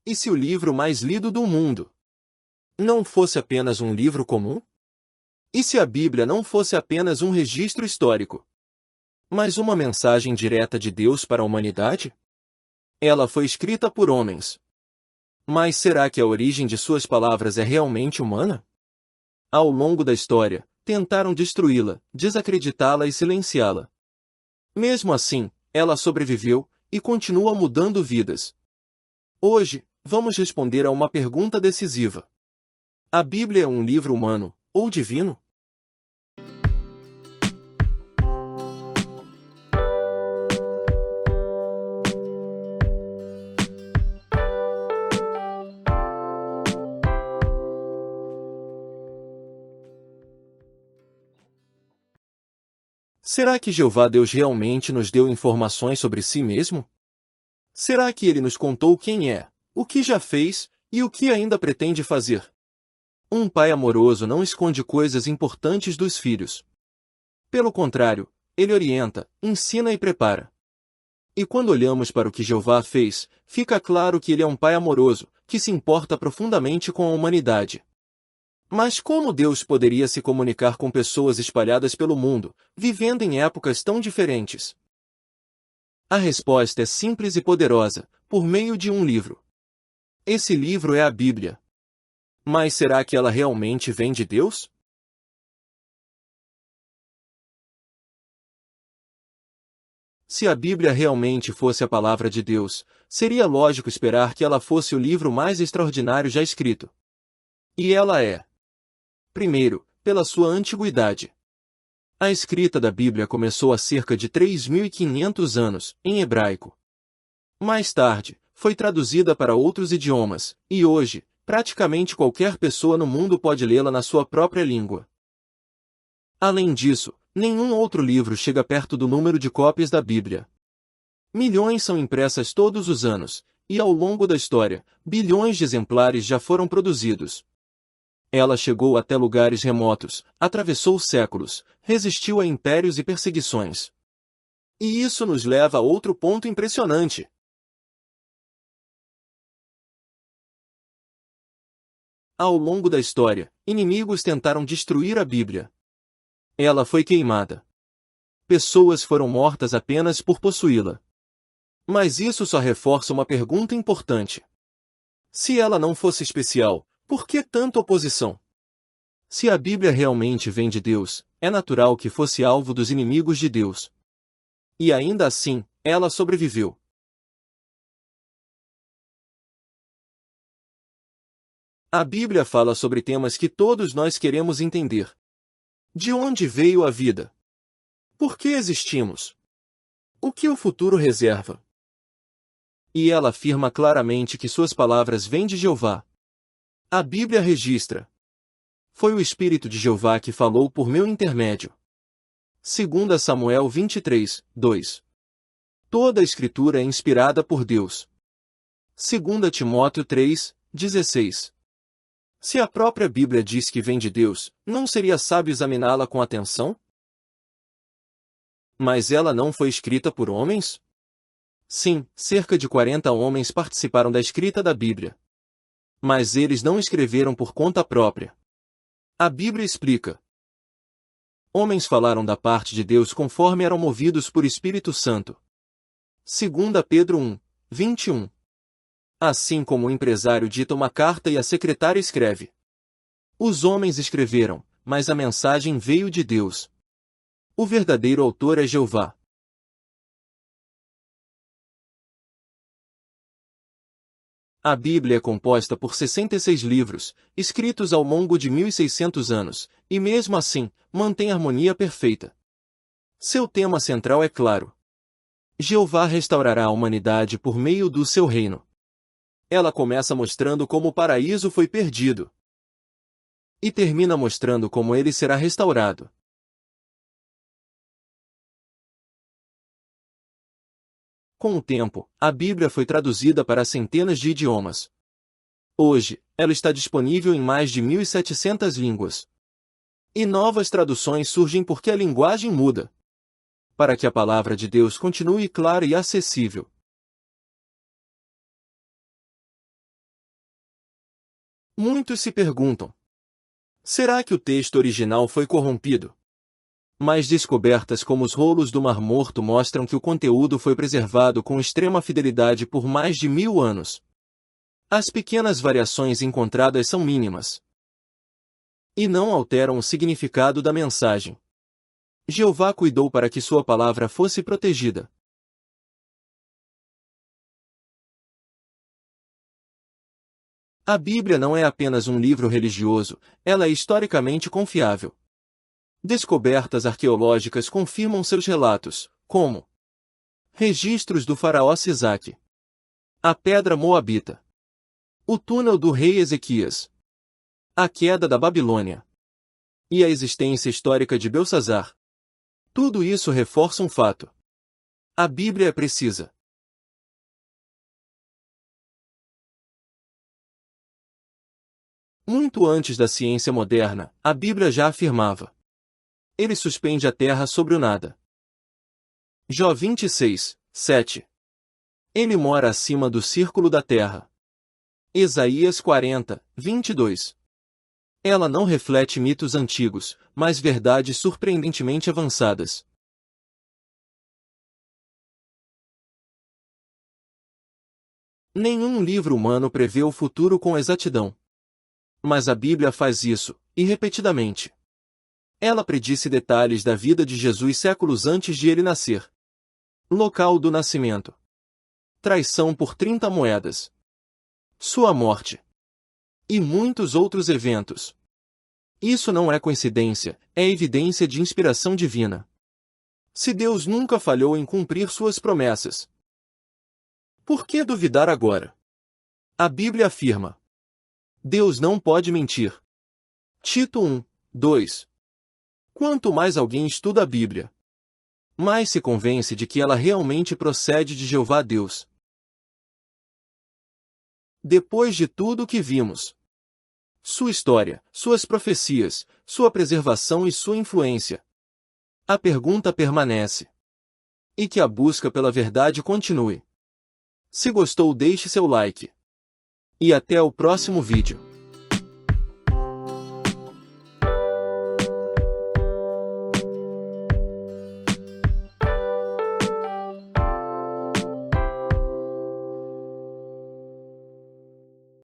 E se o livro mais lido do mundo não fosse apenas um livro comum? E se a Bíblia não fosse apenas um registro histórico, mas uma mensagem direta de Deus para a humanidade? Ela foi escrita por homens. Mas será que a origem de suas palavras é realmente humana? Ao longo da história, tentaram destruí-la, desacreditá-la e silenciá-la. Mesmo assim, ela sobreviveu e continua mudando vidas. Hoje, vamos responder a uma pergunta decisiva. A Bíblia é um livro humano ou divino? Será que Jeová Deus realmente nos deu informações sobre si mesmo? Será que ele nos contou quem é, o que já fez e o que ainda pretende fazer? Um pai amoroso não esconde coisas importantes dos filhos. Pelo contrário, ele orienta, ensina e prepara. E quando olhamos para o que Jeová fez, fica claro que ele é um pai amoroso, que se importa profundamente com a humanidade. Mas como Deus poderia se comunicar com pessoas espalhadas pelo mundo, vivendo em épocas tão diferentes? A resposta é simples e poderosa, por meio de um livro. Esse livro é a Bíblia. Mas será que ela realmente vem de Deus? Se a Bíblia realmente fosse a palavra de Deus, seria lógico esperar que ela fosse o livro mais extraordinário já escrito. E ela é. Primeiro, pela sua antiguidade. A escrita da Bíblia começou há cerca de 3.500 anos, em hebraico. Mais tarde, foi traduzida para outros idiomas, e hoje, praticamente qualquer pessoa no mundo pode lê-la na sua própria língua. Além disso, nenhum outro livro chega perto do número de cópias da Bíblia. Milhões são impressas todos os anos, e ao longo da história, bilhões de exemplares já foram produzidos. Ela chegou até lugares remotos, atravessou séculos, resistiu a impérios e perseguições. E isso nos leva a outro ponto impressionante. Ao longo da história, inimigos tentaram destruir a Bíblia. Ela foi queimada. Pessoas foram mortas apenas por possuí-la. Mas isso só reforça uma pergunta importante. Se ela não fosse especial, por que tanta oposição? Se a Bíblia realmente vem de Deus, é natural que fosse alvo dos inimigos de Deus. E ainda assim, ela sobreviveu. A Bíblia fala sobre temas que todos nós queremos entender. De onde veio a vida? Por que existimos? O que o futuro reserva? E ela afirma claramente que suas palavras vêm de Jeová. A Bíblia registra: foi o Espírito de Jeová que falou por meu intermédio. 2 Samuel 23, 2. Toda a Escritura é inspirada por Deus. 2 Timóteo 3, 16. Se a própria Bíblia diz que vem de Deus, não seria sábio examiná-la com atenção? Mas ela não foi escrita por homens? Sim, cerca de 40 homens participaram da escrita da Bíblia. Mas eles não escreveram por conta própria. A Bíblia explica: homens falaram da parte de Deus conforme eram movidos por Espírito Santo. 2 Pedro 1, 21. Assim como o empresário dita uma carta e a secretária escreve. Os homens escreveram, mas a mensagem veio de Deus. O verdadeiro autor é Jeová. A Bíblia é composta por 66 livros, escritos ao longo de 1.600 anos, e mesmo assim, mantém harmonia perfeita. Seu tema central é claro. Jeová restaurará a humanidade por meio do seu reino. Ela começa mostrando como o paraíso foi perdido. E termina mostrando como ele será restaurado. Com o tempo, a Bíblia foi traduzida para centenas de idiomas. Hoje, ela está disponível em mais de 1.700 línguas. E novas traduções surgem porque a linguagem muda. Para que a palavra de Deus continue clara e acessível. Muitos se perguntam: será que o texto original foi corrompido? Mas descobertas como os rolos do Mar Morto mostram que o conteúdo foi preservado com extrema fidelidade por mais de 1000 anos. As pequenas variações encontradas são mínimas e não alteram o significado da mensagem. Jeová cuidou para que sua palavra fosse protegida. A Bíblia não é apenas um livro religioso, ela é historicamente confiável. Descobertas arqueológicas confirmam seus relatos, como registros do faraó Sisaque, a pedra moabita, o túnel do rei Ezequias, a queda da Babilônia e a existência histórica de Belsazar. Tudo isso reforça um fato: a Bíblia é precisa. Muito antes da ciência moderna, a Bíblia já afirmava: ele suspende a terra sobre o nada. Jó 26, 7. Ele mora acima do círculo da terra. Isaías 40, 22. Ela não reflete mitos antigos, mas verdades surpreendentemente avançadas. Nenhum livro humano prevê o futuro com exatidão. Mas a Bíblia faz isso, e repetidamente. Ela predisse detalhes da vida de Jesus séculos antes de ele nascer. Local do nascimento. Traição por 30 moedas. Sua morte. E muitos outros eventos. Isso não é coincidência, é evidência de inspiração divina. Se Deus nunca falhou em cumprir suas promessas, por que duvidar agora? A Bíblia afirma: Deus não pode mentir. Tito 1, 2. Quanto mais alguém estuda a Bíblia, mais se convence de que ela realmente procede de Jeová Deus. Depois de tudo o que vimos, sua história, suas profecias, sua preservação e sua influência, a pergunta permanece. E que a busca pela verdade continue. Se gostou, deixe seu like. E até o próximo vídeo.